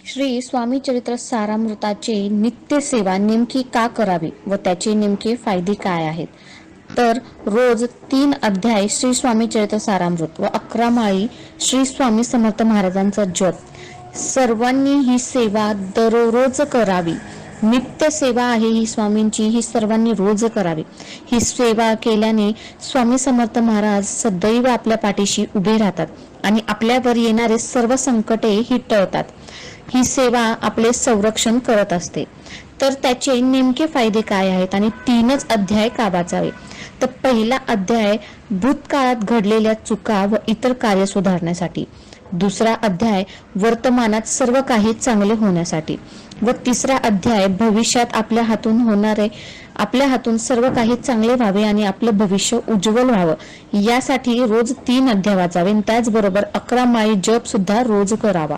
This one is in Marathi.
श्री स्वामी चरित्र सारामृताचे नित्य सेवा नेमकी का करावी व त्याचे नेमके फायदे काय आहेत? तर रोज 3 अध्याय श्री स्वामी चरित्र सारामृत व 11 माळी श्री स्वामी समर्थ महाराजांचा जप सर्वांनी ही सेवा दररोज करावी. नित्य सेवा आहे ही स्वामींची, ही सर्वांनी रोज करावी. ही सेवा केल्याने स्वामी समर्थ महाराज सदैव आपल्या पाठीशी उभे राहतात आणि आपल्यावर येणारे सर्व संकटे ही टळतात. ही सेवा आपले संरक्षण करत असते. तर त्याचे नेमके फायदे काय आहेत आणि 3च अध्याय का वाचावे? तर पहिला अध्याय भूतकाळात घडलेल्या चुका व इतर कार्य सुधारण्यासाठी, दुसरा अध्याय वर्तमानात सर्व काही चांगले होण्यासाठी व तिसरा अध्याय भविष्यात आपल्या हातून सर्व काही चांगले व्हावे आणि आपलं भविष्य उज्ज्वल व्हावं यासाठी रोज 3 अध्याय वाचावे. त्याचबरोबर 11 माळी जप सुद्धा रोज करावा.